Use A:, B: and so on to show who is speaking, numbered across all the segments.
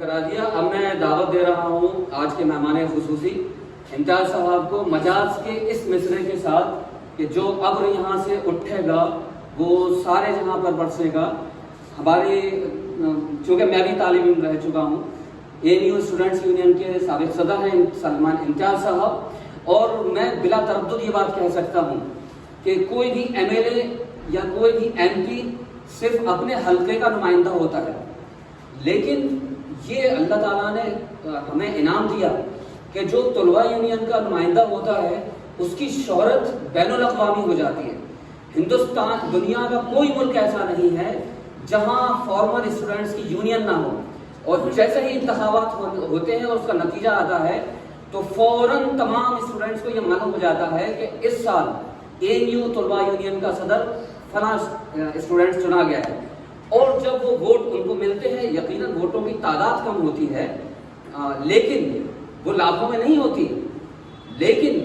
A: کرا دیا. اب میں دعوت دے رہا ہوں آج کے مہمان خصوصی امتیاز صاحب کو مجاز کے اس مصرعے کے ساتھ کہ جو ابر یہاں سے اٹھے گا وہ سارے جہاں پر برسے گا. ہماری چونکہ میں بھی طالب علم رہ چکا ہوں, ANU اسٹوڈنٹس یونین کے سابق صدر ہیں سلمان امتیاز صاحب, اور میں بلا تردد یہ بات کہہ سکتا ہوں کہ کوئی بھی MLA یا کوئی بھی MP صرف اپنے حلقے کا نمائندہ ہوتا ہے, لیکن یہ اللہ تعالیٰ نے ہمیں انعام دیا کہ جو طلباء یونین کا نمائندہ ہوتا ہے اس کی شہرت بین الاقوامی ہو جاتی ہے. ہندوستان دنیا کا کوئی ملک ایسا نہیں ہے جہاں فارمر اسٹوڈنٹس کی یونین نہ ہو, اور جیسے ہی انتخابات ہوتے ہیں اور اس کا نتیجہ آتا ہے تو فوراً تمام اسٹوڈنٹس کو یہ معلوم ہو جاتا ہے کہ اس سال ANU طلباء یونین کا صدر فلاں اسٹوڈنٹ چنا گیا ہے. اور جب وہ ووٹ ان کو ملتے ہیں, یقیناً ووٹوں کی تعداد کم ہوتی ہے لیکن وہ لاکھوں میں نہیں ہوتی, لیکن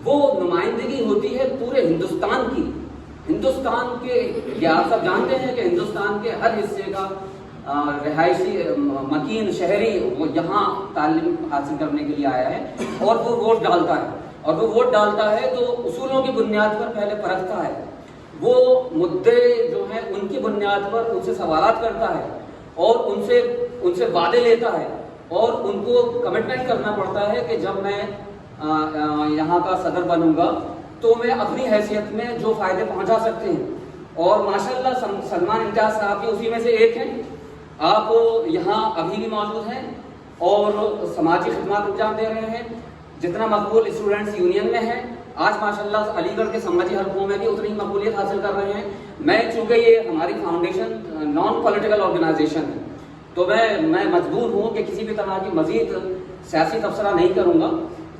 A: وہ نمائندگی ہوتی ہے پورے ہندوستان کی. ہندوستان کے یہ آپ سب جانتے ہیں کہ ہندوستان کے ہر حصے کا رہائشی مکین شہری وہ یہاں تعلیم حاصل کرنے کے لیے آیا ہے اور وہ ووٹ ڈالتا ہے, اور وہ ووٹ ڈالتا ہے تو اصولوں کی بنیاد پر پہلے پرکھتا ہے, وہ مدعے جو ہیں ان کی بنیاد پر ان سے سوالات کرتا ہے اور ان سے وعدے لیتا ہے, اور ان کو کمٹمنٹ کرنا پڑتا ہے کہ جب میں یہاں کا صدر بنوں گا تو میں اپنی حیثیت میں جو فائدے پہنچا سکتے ہیں. اور ماشاءاللہ سلمان امتیاز صاحب بھی اسی میں سے ایک ہیں. آپ یہاں ابھی بھی موجود ہیں اور سماجی خدمات انجام دے رہے ہیں. جتنا مقبول اسٹوڈنٹس یونین میں ہیں, آج ماشاءاللہ علی گڑھ کے سماجی حلقوں میں بھی اتنی ہی مقبولیت حاصل کر رہے ہیں. میں چونکہ یہ ہماری فاؤنڈیشن نان پولیٹیکل آرگنائزیشن ہے تو میں مجبور ہوں کہ کسی بھی طرح کی مزید سیاسی تبصرہ نہیں کروں گا,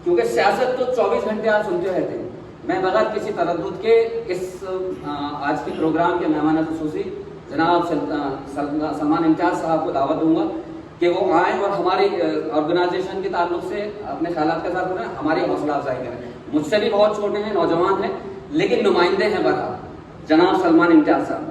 A: کیونکہ سیاست تو 24 گھنٹے آپ سنتے رہتے ہیں. میں بغیر کسی تردد کے اس آج کے پروگرام کے مہمان خصوصی جناب سلمان امتیاز صاحب کو دعوت دوں گا کہ وہ آئیں اور ہماری آرگنائزیشن کے تعلق سے اپنے خیالات کے ساتھ کریں, ہماری حوصلہ افزائی کریں. مجھ سے بھی بہت چھوٹے ہیں, نوجوان ہیں, لیکن نمائندے ہیں برحال جناب سلمان امتیاز صاحب.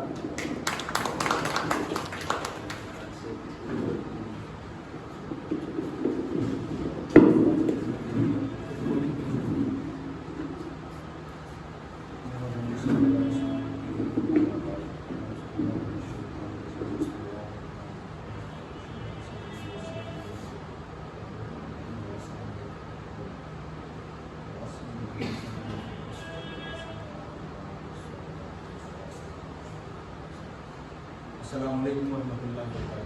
B: السلام علیکم ورحمۃ اللہ وبرکاتہ.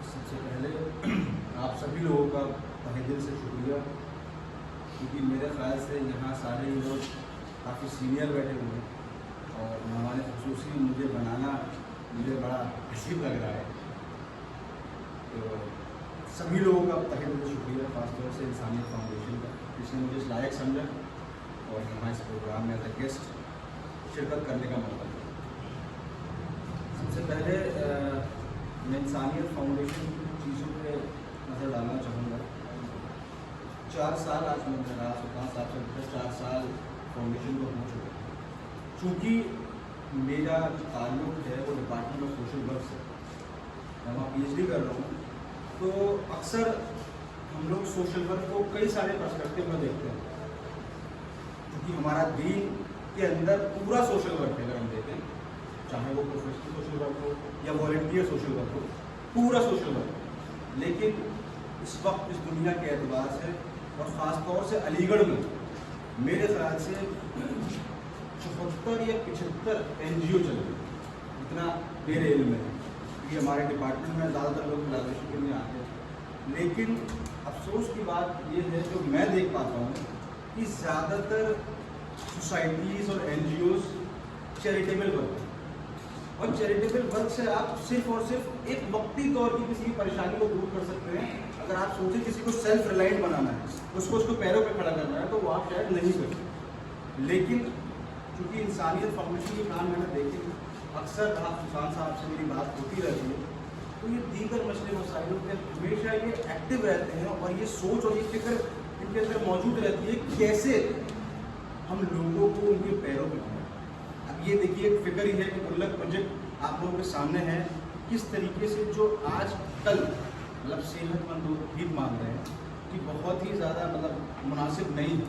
B: سب سے پہلے آپ سبھی لوگوں کا تہہ دل سے شکریہ, کیونکہ میرے خیال سے یہاں سارے لوگ کافی سینئر بیٹھے ہوئے ہیں اور مہمان خصوصی مجھے بنانا مجھے بڑا عجیب لگ رہا ہے. تو سبھی لوگوں کا تہہ دل سے شکریہ, خاص طور سے انسانیت فاؤنڈیشن کا جس نے مجھے اس لائق سمجھا اور یہاں اس پروگرام میں ایز اے گیسٹ شرکت کرنے کا موقع دیا. سب سے پہلے میں انسانیت فاؤنڈیشن کی چیزوں پہ نظر ڈالنا چاہوں گا. 4 سال آج میں رہا سلطان صاحب سے 4 سال فاؤنڈیشن کو ہو چکے. چونکہ میرا تعلق ہے وہ ڈپارٹمنٹ آف سوشل ورک سے, میں وہاں PhD کر رہا ہوں, تو اکثر ہم لوگ سوشل ورک کو کئی سارے پرسپیکٹو میں دیکھتے ہیں, کیونکہ ہمارا دین کے اندر پورا سوشل ورک ہے. اگر ہم دیکھیں چاہے وہ پروفیشنل سوشل ورک ہو یا والنٹیئر سوشل ورک ہو, پورا سوشل ورک. لیکن اس وقت اس دنیا کے اعتبار سے اور خاص طور سے علی گڑھ میں میرے خیال سے 74 یا 75 NGO چل رہے ہیں, اتنا میرے علم میں. یہ ہمارے ڈپارٹمنٹ میں زیادہ تر لوگ کلاسیشن کے لیے آتے ہیں, لیکن افسوس کی بات یہ ہے جو میں دیکھ پاتا ہوں کہ زیادہ تر سوسائٹیز اور NGOز چیریٹیبل ورک ہے, اور چیریٹیبل ورک سے آپ صرف اور صرف ایک وقتی طور کی کسی کی پریشانی کو دور کر سکتے ہیں. اگر آپ سوچیں کسی کو سیلف ریلائنٹ بنانا ہے, اس کو پیروں پہ کھڑا کرنا ہے, تو وہ آپ شاید نہیں کرتے. لیکن چونکہ انسانیت فاؤنڈیشن کے کام میں نے دیکھے, اکثر آپ سلطان صاحب سے میری بات ہوتی رہتی ہے, تو یہ دیگر مسئلے مسائلوں پہ ہمیشہ یہ ایکٹیو رہتے ہیں اور یہ سوچ اور یہ فکر ان کے اندر موجود رہتی ہے کیسے ہم لوگوں کو ان کے پیروں پہ. اب یہ دیکھیے ایک فکر ہی ہے کہ گلک پروجیکٹ آپ لوگوں کے سامنے ہے, किस तरीके से जो आज कल मतलब सेहतमंद लोग भीख मांग रहे हैं कि बहुत ही ज़्यादा मतलब मुनासिब नहीं है,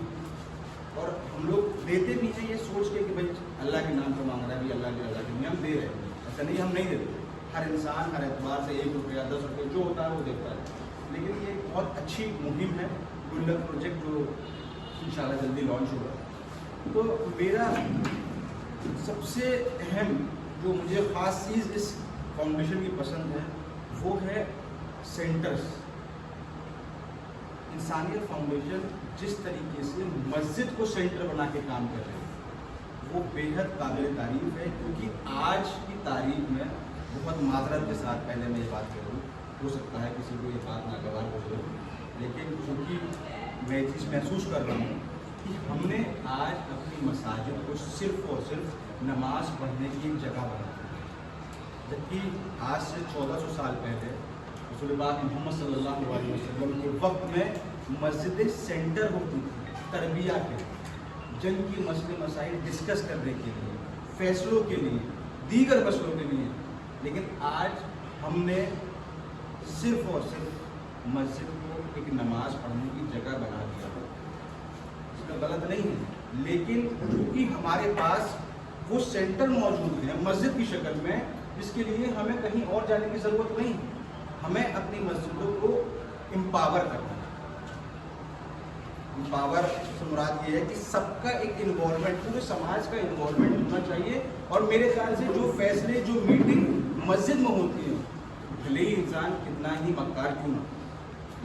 B: और हम लोग देते भी हैं ये सोच के कि भाई अल्लाह के नाम पर मांग रहा है, भाई अल्लाह की रज़ा के लिए हम दे रहे हैं, ऐसा नहीं हम नहीं देते। हर इंसान हर एतबार से 1 रुपया 10 रुपये जो होता है वो देता है। लेकिन ये एक बहुत अच्छी मुहिम है गुल्लक प्रोजेक्ट जो इंशाल्लाह जल्दी लॉन्च होगा। तो मेरा सबसे अहम जो मुझे ख़ास चीज़ इस फाउंडेशन की पसंद है वो है सेंटर्स। इंसानियत फाउंडेशन जिस तरीके से मस्जिद को सेंटर बना के काम कर रहे हैं वो बेहद काबिल तारीफ है, क्योंकि आज की तारीख में बहुत माजरत के साथ पहले मैं ये बात करूँ, हो सकता है किसी को ये बात नागवार हो जाए, लेकिन चूँकि मैं चीज़ महसूस कर रहा हूँ कि हमने आज अपनी मसाजिद को सिर्फ़ और सिर्फ नमाज पढ़ने की एक जगह बना दी, जबकि आज से 1400 साल पहले रसूल पाक मोहम्मद सल्लल्लाहु अलैहि वसल्लम के वक्त में मस्जिद सेंटर होती थी तरबिया के, जंग की मसले मसाइल डिस्कस करने के लिए, फैसलों के लिए, दीगर मसलों के लिए। लेकिन आज हमने सिर्फ और सिर्फ मस्जिद को एक नमाज पढ़ने की जगह बना दिया। इसमें गलत नहीं है, लेकिन क्योंकि हमारे पास वो सेंटर मौजूद है मस्जिद की शक्ल में, जिसके लिए हमें कहीं और जाने की ज़रूरत नहीं। हमें अपनी मस्जिदों को एम्पावर करना है। एम्पावर से मुराद ये है कि सबका एक इन्वॉल्वमेंट, पूरे समाज का इन्वॉल्वमेंट होना चाहिए। और मेरे ख्याल से जो फैसले जो मीटिंग मस्जिद में होती है, भले ही इंसान कितना ही मक्कार क्यों ना,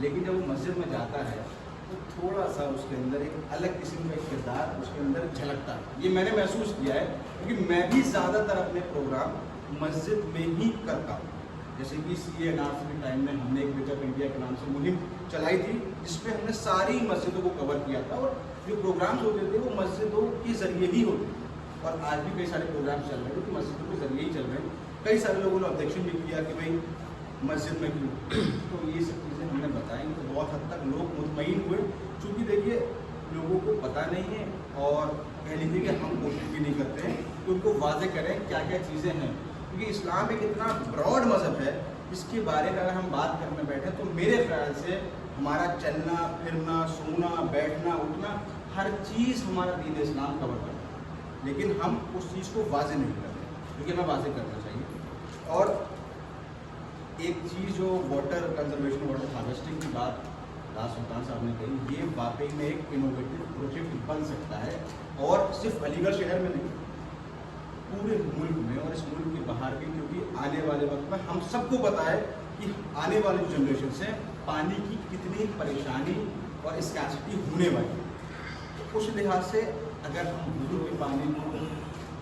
B: लेकिन जब वो मस्जिद में जाता है तो थोड़ा सा उसके अंदर एक अलग किस्म का किरदार उसके अंदर झलकता है। ये मैंने महसूस किया है, क्योंकि मैं भी ज़्यादातर अपने प्रोग्राम मस्जिद में ही करता हूँ। जैसे कि CA एनआरसी के टाइम में हमने एक वेकअप इंडिया के नाम से मुहिम चलाई थी, जिसमें हमने सारी मस्जिदों को कवर किया था, और जो प्रोग्राम्स होते थे वो मस्जिदों के ज़रिए ही होते थे। और आज भी कई सारे प्रोग्राम्स चल रहे हैं जो मस्जिदों के ज़रिए ही चल रहे हैं। कई सारे लोगों ने ऑब्जेक्शन भी किया कि भाई मस्जिद में क्यों, तो ये सब चीज़ें हमने बताई तो बहुत हद तक लोग मुतमईन हुए। चूँकि देखिए लोगों को पता नहीं है, और कह लीजिए कि हम कोशिश भी नहीं करते हैं कि उनको वाज़े करें क्या क्या चीज़ें हैं, क्योंकि इस्लाम एक इतना ब्रॉड मज़हब है, इसके बारे में अगर हम बात करने बैठे तो मेरे ख्याल से हमारा चलना फिरना, सोना बैठना उठना, हर चीज़ हमारा दीन इस्लाम कवर करता है, लेकिन हम उस चीज़ को वाज़े नहीं करते, क्योंकि हमें वाज़े करना चाहिए। और एक चीज़ जो वाटर कंजर्वेशन, वाटर हार्वेस्टिंग की बात राज सुल्तान साहब ने कही, ये वाकई में एक इनोवेटिव प्रोजेक्ट बन सकता है, और सिर्फ अलीगढ़ शहर में नहीं, पूरे मुल्क में और इस मुल्क के बाहर भी, क्योंकि आने वाले वक्त में हम सबको पता है कि आने वाली जनरेशन से पानी की कितनी परेशानी और स्कैर्सिटी होने वाली है। तो उस लिहाज से अगर हम वुज़ू के पानी को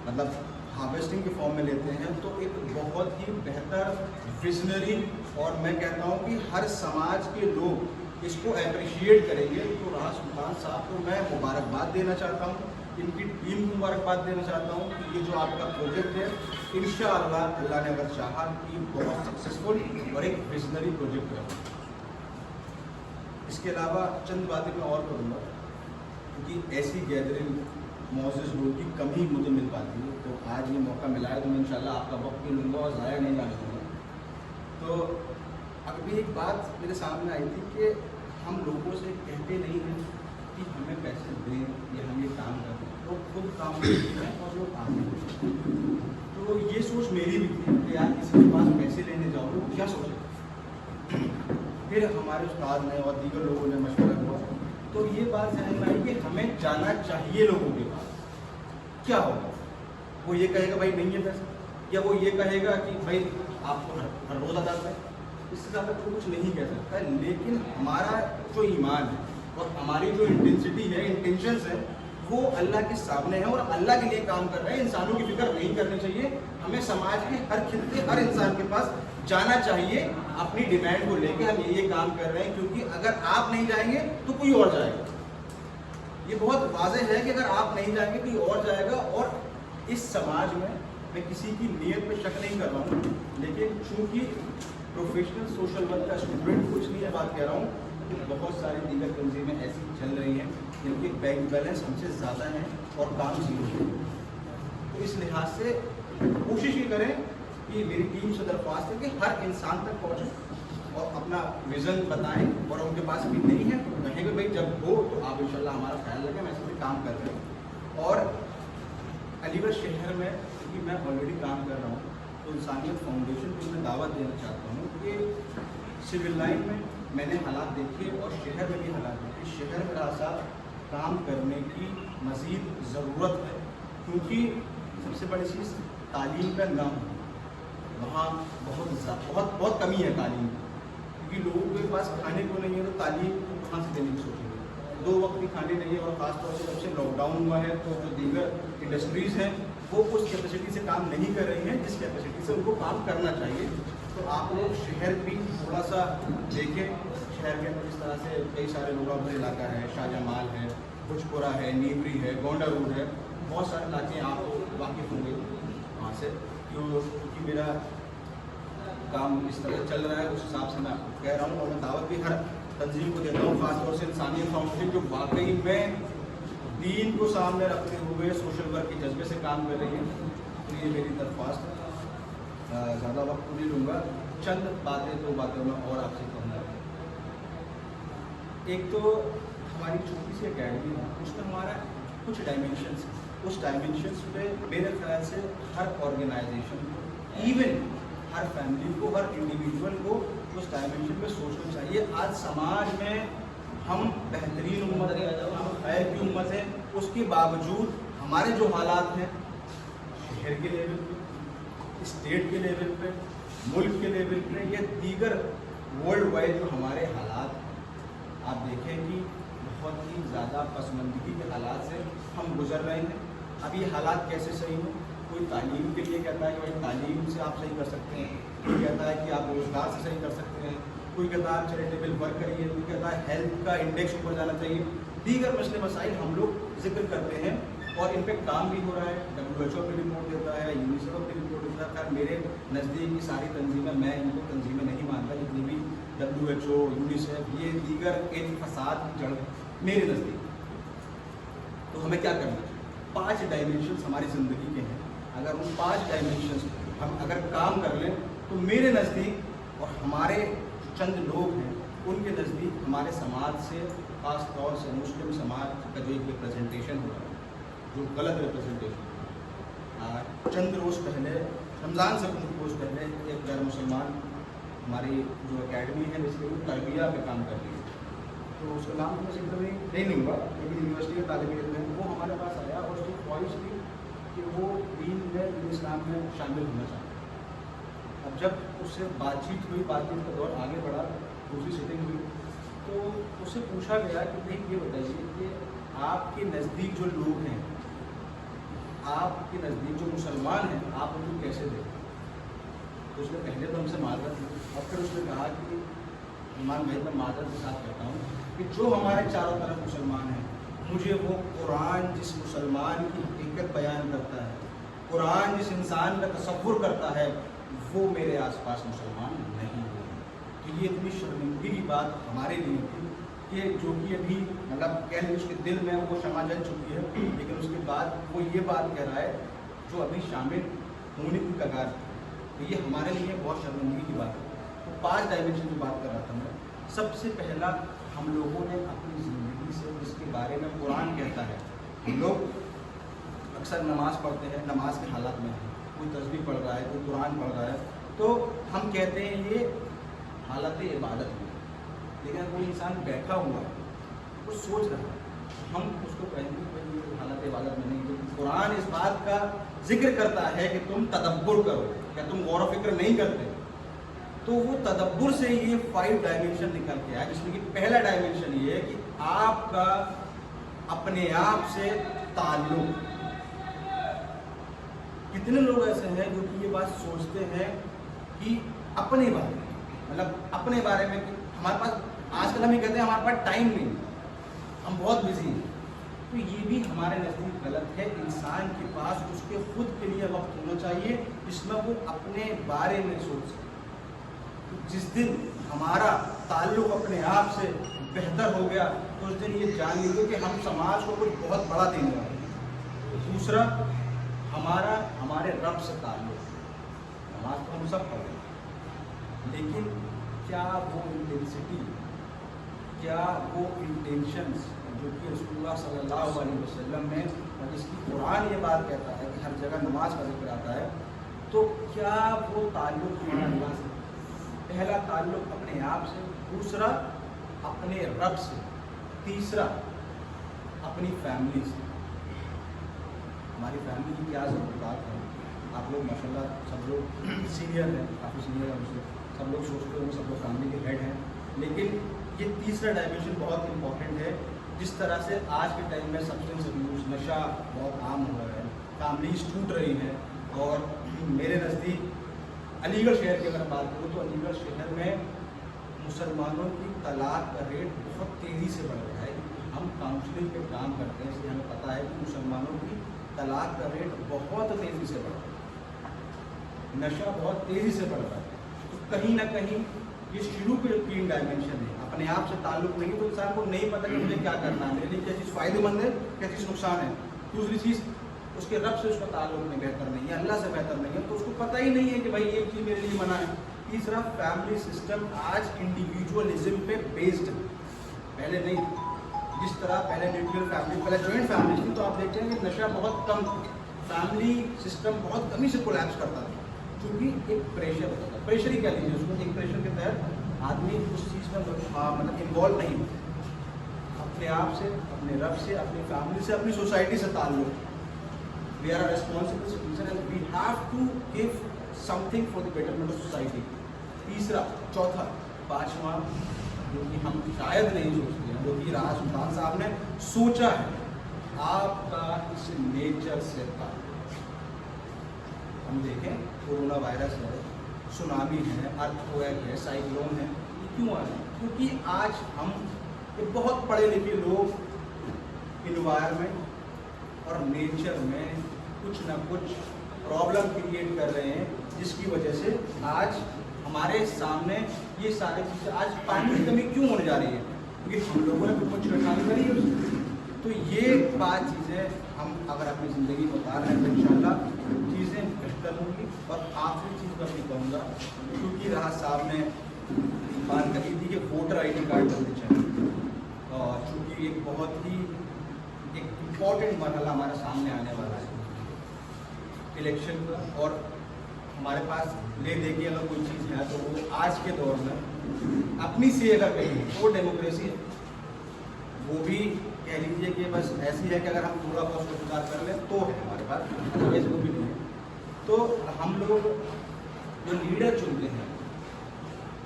B: मतलब हार्वेस्टिंग के फॉर्म में लेते हैं तो एक बहुत ही बेहतर विजनरी, और मैं कहता हूँ कि हर समाज के लोग इसको अप्रिशिएट करेंगे। तो राज सुल्तान साहब को मैं मुबारकबाद देना चाहता हूँ, इनकी टीम को मुबारकबाद देना चाहता हूँ कि ये जो आपका प्रोजेक्ट है इंशाअल्लाह अल्लाह ने अगर चाहा कि बहुत सक्सेसफुल और एक विजनरी प्रोजेक्ट है। इसके अलावा चंद बातें मैं और करूँगा, क्योंकि ऐसी गैदरिंग मौजूद लोगों की कमी मुझे मिल पाती है, तो आज ये मौका मिला है तो मैं इंशाल्लाह आपका वक्त भी लूँगा और ज़ाया नहीं जाने दूँगा। तो अभी एक बात मेरे सामने आई थी कि हम लोगों से कहते नहीं हैं कि हमें पैसे दें या हम ये काम करें, तो खुद काम करते हैं और लोग आते हैं। तो ये सोच मेरी भी थी कि यार किसी के पास पैसे लेने जाओ तो क्या सोचें। फिर हमारे उस्ताद ने और दीगर लोगों ने मशवरा किया, तो ये बात समझ में आई कि हमें जाना चाहिए लोगों के पास। क्या होगा, वो ये कहेगा भाई नहीं है पैसा, या वो ये कहेगा कि भाई आपको हर रोज़ अदा करें, इससे ज़्यादा कोई कुछ नहीं कह सकता है। लेकिन हमारा जो ईमान है और हमारी जो इंटेंसिटी है, इंटेंशंस है, वो अल्लाह के सामने है और अल्लाह के लिए काम कर रहे हैं। इंसानों की फिक्र नहीं करनी चाहिए। हमें समाज के हर खित्ते, हर इंसान के पास जाना चाहिए अपनी डिमांड को लेकर। हम ये काम कर रहे हैं क्योंकि अगर आप नहीं जाएंगे तो कोई और जाएगा। ये बहुत वाज़ेह है कि अगर आप नहीं जाएंगे कोई और जाएगा। और इस समाज में मैं किसी की नीयत पे शक नहीं कर रहा हूँ, लेकिन चूँकि प्रोफेशनल सोशल वर्क का स्टूडेंट कुछ नहीं है, बात कह रहा हूँ कि बहुत सारी दीगर तंजीमें ऐसी चल रही हैं जिनके बैंक बैलेंस हमसे ज़्यादा हैं और काम जीरो है। तो इस लिहाज से कोशिश ये करें کہ میری ٹیم سے درخواست ہے کہ ہر انسان تک پہنچیں اور اپنا ویژن بتائیں، اور ان کے پاس بھی نہیں ہے تو کہیں گے بھائی جب ہو تو آپ انشاءاللہ ہمارا خیال رکھیں، میں اس پہ کام کر رہا ہوں۔ اور علی گڑھ شہر میں کیونکہ میں آلریڈی کام کر رہا ہوں تو انسانیت فاؤنڈیشن کو میں دعوت دینا چاہتا ہوں کہ سول لائن میں نے حالات دیکھے اور شہر میں بھی حالات دیکھے، شہر میں راستہ کام کرنے کی مزید ضرورت ہے، کیونکہ سب سے بڑی چیز تعلیم کا نہ ہونا، وہاں بہت کمی ہے تعلیم کی، کیونکہ لوگوں کے پاس کھانے کو نہیں ہے تو تعلیم کو کہاں سے دینے کی سوچیں گے، 2 وقت بھی کھانے نہیں ہے، اور خاص طور سے جب سے لاک ڈاؤن ہوا ہے تو جو دیگر انڈسٹریز ہیں وہ اس کیپیسٹی سے کام نہیں کر رہی ہیں جس کیپیسٹی سے ان کو کام کرنا چاہیے۔ تو آپ لوگ شہر بھی تھوڑا سا دیکھیں، شہر کے اندر اس طرح سے کئی سارے لوگوں کا علاقہ ہے، شاہ جمال ہے، بھوجپورہ ہے، نیوری ہے، گونڈا روڈ ہے، بہت سارے علاقے آپ واقف ہوں گے وہاں سے، کیونکہ میرا کام اس طرح چل رہا ہے اس حساب سے میں آپ کو کہہ رہا ہوں، اور میں دعوت بھی ہر تنظیم کو دیتا ہوں، خاص طور سے انسانیت فاؤنڈیشن جو واقعی میں دین کو سامنے رکھتے ہوئے سوشل ورک کے جذبے سے کام کر رہی ہے۔ تو یہ میری درخواست ہے، زیادہ وقت نہیں لوں گا، چند باتیں 2 باتیں میں اور آپ سے کہوں گا۔ ایک تو ہماری چھوٹی سی اکیڈمی ہے، اس میں ہمارا کچھ ڈائمینشنس ہیں، اس ڈائمینشنس پہ میرے خیال سے ہر آرگنائزیشن کو، ایون ہر فیملی کو، ہر انڈیویجول کو اس ڈائمینشن پہ سوچنا چاہیے۔ آج سماج میں ہم بہترین امت ہیں، ہم خیر کی امت ہیں، اس کے باوجود ہمارے جو حالات ہیں شہر کے لیول پہ، اسٹیٹ کے لیول پہ، ملک کے لیول پہ، یا دیگر ورلڈ وائڈ جو ہمارے حالات ہیں، آپ دیکھیں کہ بہت ہی زیادہ پسماندگی کے حالات سے ہم گزر رہے ہیں۔ اب یہ حالات کیسے صحیح ہوں؟ کوئی تعلیم کے لیے کہتا ہے کہ بھائی تعلیم سے آپ صحیح کر سکتے ہیں، کوئی کہتا ہے کہ آپ روزگار سے صحیح کر سکتے ہیں، کوئی کہتا ہے آپ چیریٹیبل ورک کریے، کوئی کہتا ہے ہیلتھ کا انڈیکس اوپر جانا چاہیے، دیگر مسئلے مسائل ہم لوگ ذکر کرتے ہیں اور ان پہ کام بھی ہو رہا ہے۔ WHO بھی رپورٹ دیتا ہے، یونیسیف بھی رپورٹ دیتا ہے۔ خیر میرے نزدیک کی ساری تنظیمیں، میں ان کو تنظیمیں نہیں مانتا جتنی بھی WHO، یونیسیف، یہ دیگر ان فساد کی جڑ میرے نزدیک۔ تو ہمیں کیا کرنا چاہیے؟ 5 ڈائمینشنس ہماری زندگی کے ہیں، اگر ان 5 ڈائمینشنس ہم اگر کام کر لیں تو میرے نزدیک اور ہمارے چند لوگ ہیں ان کے نزدیک ہمارے سماج سے، خاص طور سے مسلم سماج کا جو ایک ریپرزنٹیشن ہو رہا ہے، جو غلط ریپرزنٹیشن، چند روز پہلے رمضان سے کچھ روز پہلے ایک غیر مسلمان ہماری جو اکیڈمی ہے جس کے وہ تربیہ پہ کام کر رہی ہے، تو اس کا نام تو میں ذکر نہیں لوں گا، لیکن یونیورسٹی کے طالب علم ہے، وہ ہمارے پاس آیا اور اس کی خواہش تھی کہ وہ دین اسلام میں شامل ہونا چاہتا ہے۔ اب جب اس سے بات چیت ہوئی، بات چیت کا دور آگے بڑھا، دوسری سیٹنگ ہوئی تو اس سے پوچھا گیا کہ بھائی یہ بتائیے کہ آپ کے نزدیک جو لوگ ہیں، آپ کے نزدیک جو مسلمان ہیں، آپ ان کو کیسے دیکھیں؟ تو اس نے پہلے تو ہم سے معذرت کی اور پھر اس نے کہا کہ ایمان بھائی میں معذرت کے ساتھ کہتا ہوں کہ جو ہمارے چاروں طرف مسلمان ہیں، مجھے وہ قرآن جس مسلمان کی حقیقت بیان کرتا ہے، قرآن جس انسان کا تصور کرتا ہے، وہ میرے آس پاس مسلمان نہیں ہوئے۔ تو یہ اتنی شرمندگی کی بات ہمارے لیے تھی کہ جو کہ ابھی مطلب کہہ لیں اس کے دل میں وہ شمع جل چکی ہے، لیکن اس کے بعد وہ یہ بات کہہ رہا ہے جو ابھی شامل ہونے کی کگار تھی۔ تو یہ ہمارے لیے بہت شرمندگی کی بات ہے۔ تو 5 ڈائمینشن کی بات کر رہا تھا میں۔ سب سے پہلا، ہم لوگوں نے اپنی زندگی سے جس کے بارے میں قرآن کہتا ہے، ہم لوگ اکثر نماز پڑھتے ہیں، نماز کے حالات میں ہیں، کوئی تسبیح پڑھ رہا ہے، کوئی قرآن پڑھ رہا ہے، تو ہم کہتے ہیں یہ حالت عبادت میں، لیکن کوئی انسان بیٹھا ہوا ہے، وہ سوچ رہا ہے، ہم اس کو کہیں گے کہ یہ حالت عبادت میں نہیں، کیونکہ قرآن اس بات کا ذکر کرتا ہے کہ تم تدبر کرو، کیا تم غور و فکر نہیں کرتے؟ تو وہ تدبر سے یہ 5 ڈائمینشن نکل کے آیا، جس میں کہ پہلا ڈائمینشن یہ ہے کہ آپ کا اپنے آپ سے تعلق۔ کتنے لوگ ایسے ہیں جو کہ یہ بات سوچتے ہیں کہ اپنے بارے میں، مطلب اپنے بارے میں کہ ہمارے پاس آج کل ہم یہ کہتے ہیں ہمارے پاس ٹائم نہیں، ہم بہت بزی ہیں، تو یہ بھی ہمارے نزدیک غلط ہے۔ انسان کے پاس اس کے خود کے لیے وقت ہونا چاہیے جس میں وہ اپنے بارے میں سوچ سکے۔ جس دن ہمارا تعلق اپنے آپ سے بہتر ہو گیا تو اس دن یہ جان لیجیے کہ ہم سماج کو کچھ بہت بڑا دینے والے ہیں۔ دوسرا، ہمارے رب سے تعلق، नमाज तो हम सब पढ़ रहे हैं, लेकिन क्या वो इंटेंसिटी, क्या वो इंटेंशंस जो कि रसूलुल्लाह सल्लल्लाहु अलैहि वसल्लम ने, और इसकी कुरान ये बात कहता है कि हर जगह नमाज का जिक्र आता है, तो क्या वो ताल्लुक़ हमारा अल्लाह से, पहला ताल्लुक़ अपने आप से, दूसरा अपने रब से, तीसरा अपनी फैमिली से। हमारी फैमिली की क्या ज़रूरत है? आप लोग माशाल्लाह सब लोग सीनियर हैं, काफ़ी सीनियर हैं मुझसे, सब लोग सोचते होंगे सब लोग फैमिली के हेड हैं, लेकिन ये तीसरा डायमेंशन बहुत इंपॉर्टेंट है। जिस तरह से आज के टाइम में सब्सटेंस अब्यूज़, नशा बहुत आम हो रहा है, फैमिलीज टूट रही हैं, और मेरे नज़दीक अलीगढ़ शहर की अगर बात करूँ तो अलीगढ़ शहर में मुसलमानों की तलाक का रेट बहुत तेज़ी से बढ़ रहा है। हम काउंसलिंग पे काम करते हैं, इसलिए हमें पता है कि मुसलमानों की तलाक का रेट बहुत तेज़ी से बढ़ रहा है, नशा बहुत तेज़ी से बढ़ रहा है। तो कहीं ना कहीं ये शुरू के 3 डायमेंशन है, अपने आप से ताल्लुक़ नहीं, तो इंसान को नहीं पता कि मुझे क्या करना है, मेरे लिए क्या चीज़ फ़ायदेमंद है, क्या चीज़ नुकसान है। दूसरी चीज़, उसके रब से उसका ताल्लुक़ नहीं, बेहतर नहीं है, अल्लाह से बेहतर नहीं है, तो उसको पता ही नहीं है कि भाई ये चीज़ मेरे लिए मना है। तीसरा, फैमिली सिस्टम आज इंडिविजुअलिज्म पे बेस्ड है, पहले नहीं। जिस तरह पहले न्यूक्लियर फैमिली, पहले जॉइंट फैमिली थी, तो आप देखते हैं कि नशा बहुत कम था, फैमिली सिस्टम बहुत कमी से कोलैप्स करता था, क्योंकि एक प्रेशर होता था, प्रेशर ही कह लीजिए उसको, एक प्रेशर के तहत आदमी उस चीज़ में मतलब इन्वॉल्व नहीं होता, अपने आप से, अपने रब से, अपनी फैमिली से, अपनी सोसाइटी से ताल्लुक़। We are a responsible citizen and we have to give something for the betterment of society. तीसरा, चौथा, पाँचवा, जो कि हम शायद नहीं सोचते हैं, जो कि राज सुल्तान साहब ने सोचा है, आपका इस नेचर से ताल्लुक़। हम देखें, कोरोना वायरस है, सुनामी है, अर्थक्वेक है, साइक्लोन है, क्यों आ रहे हैं? क्योंकि आज हम ये बहुत पढ़े लिखे लोग इन्वायरमेंट और नेचर में कुछ ना कुछ प्रॉब्लम क्रिएट कर रहे हैं, जिसकी वजह से आज हमारे सामने ये सारी चीज़ें, आज पानी की कमी क्यों होने जा रही है? क्योंकि हम लोगों ने कुछ छेड़खानी करी है उसकी। तो ये 5 चीज़ें हम अगर अपनी ज़िंदगी में उतार रहे हैं तो इंशाल्लाह चीज़ें बेहतर होंगी। और आखिरी चीज़ मैं भी कहूँगा, क्योंकि राहत साहब ने बात कही थी कि वोटर ID कार्ड बनने चाहिए, और चूँकि एक बहुत ही एक इम्पॉर्टेंट मरहला हमारे सामने आने वाला है इलेक्शन का, और हमारे पास ले दे के अगर कोई चीज़ है तो वो आज के दौर में अपनी से अगर कहीं तो डेमोक्रेसी है, वो भी कह लीजिए कि बस ऐसी है कि अगर हम थोड़ा बहुत स्वीकार कर लें तो है हमारे पास, अदरवाइज वो भी नहीं है। तो हम लोग जो लीडर चुनते हैं,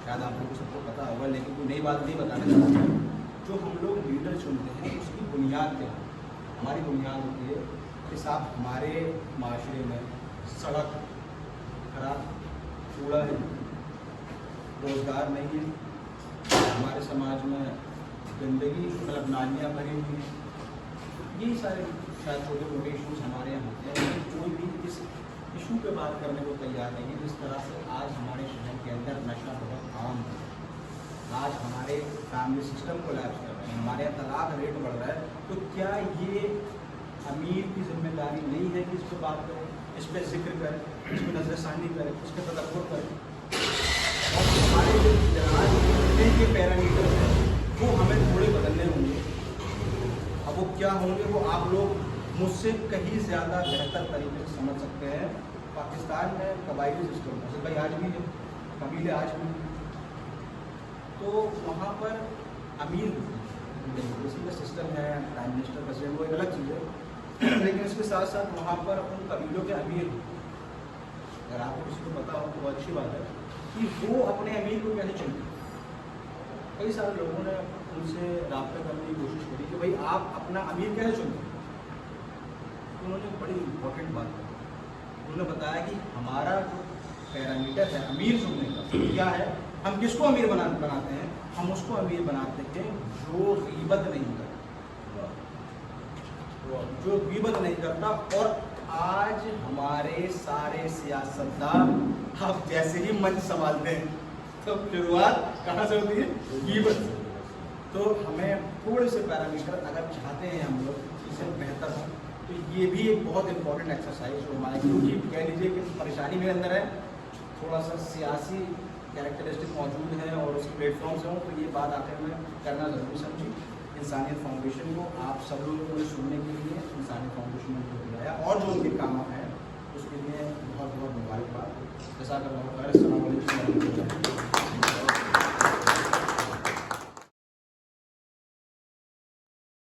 B: शायद आप लोगों को सबको पता होगा, लेकिन कोई नई बात नहीं बताना चाहता, जो हम लोग लीडर चुनते हैं उसकी बुनियाद क्या है? हमारी बुनियाद होती है कि साहब हमारे माशरे में सड़क खराब, कूड़ा है, रोज़गार नहीं है, हमारे समाज में गंदगी मतलब नालियाँ भरी हुई हैं, यही सारे शायद छोटे मोटे इशूज़ हमारे यहाँ होते हैं, लेकिन कोई भी इस इशू पे बात करने को तैयार नहीं है। जिस तरह से आज हमारे शहर के अंदर नशा बहुत आम है, आज हमारे फैमिली सिस्टम कोलैप्स कर रहे हैं, हमारे यहाँ तलाक रेट बढ़ रहा है, तो क्या ये अमीर की जिम्मेदारी नहीं है कि इस पर बात करें, इस पर जिक्र करें, इस पर नजरसानी करें, इस पर तदब्बुर करें? और हमारे जो राजनीति के पैरामीटर हैं वो हमें थोड़े बदलने होंगे। अब वो क्या होंगे वो आप लोग मुझसे कहीं ज़्यादा बेहतर तरीके से समझ सकते हैं। पाकिस्तान में कबायली सिस्टम है, भाई आज भी है, कबीले आज भी, तो वहाँ पर अमीर डेमोक्रेसी का सिस्टम है, प्राइम मिनिस्टर प्रेसिडेंट, वो एक अलग चीज़ है, लेकिन इसके साथ साथ वहाँ पर उन कबीलों के अमीर, अगर आपको किसी को पता हो तो बहुत अच्छी बात है कि वो अपने अमीर को कैसे चुनते। कई सारे लोगों ने उनसे रब्ता करने की कोशिश करी कि भाई आप अपना अमीर कैसे चुनते। उन्होंने बड़ी इम्पोर्टेंट बात की, उन्होंने बताया कि हमारा जो पैरामीटर है अमीर चुनने का क्या है, हम किसको अमीर बनाते हैं, हम उसको अमीर बनाते हैं जो गीबत नहीं करता, जो गीबत नहीं करता। और आज हमारे सारे सियासतदान अब जैसे ही मंच संभालते हैं तो शुरुआत कहाँ से होती है, गीबत। तो हमें थोड़े से पैरामीटर अगर चाहते हैं हम लोग इससे बेहतर हो, तो ये भी एक बहुत इंपॉर्टेंट एक्सरसाइज हो हमारे, क्योंकि कह लीजिए कि परेशानी मेरे अंदर है, थोड़ा सा सियासी कैरेक्टरिस्टिक मौजूद है और उसके प्लेटफॉर्म से हूँ, तो ये बात आखिर में करना ज़रूरी समझी। इंसानियत फाउंडेशन को आप सब लोगों को सुनने के लिए इंसानियत फाउंडेशन ने मुझे बुलाया और जो उनके काम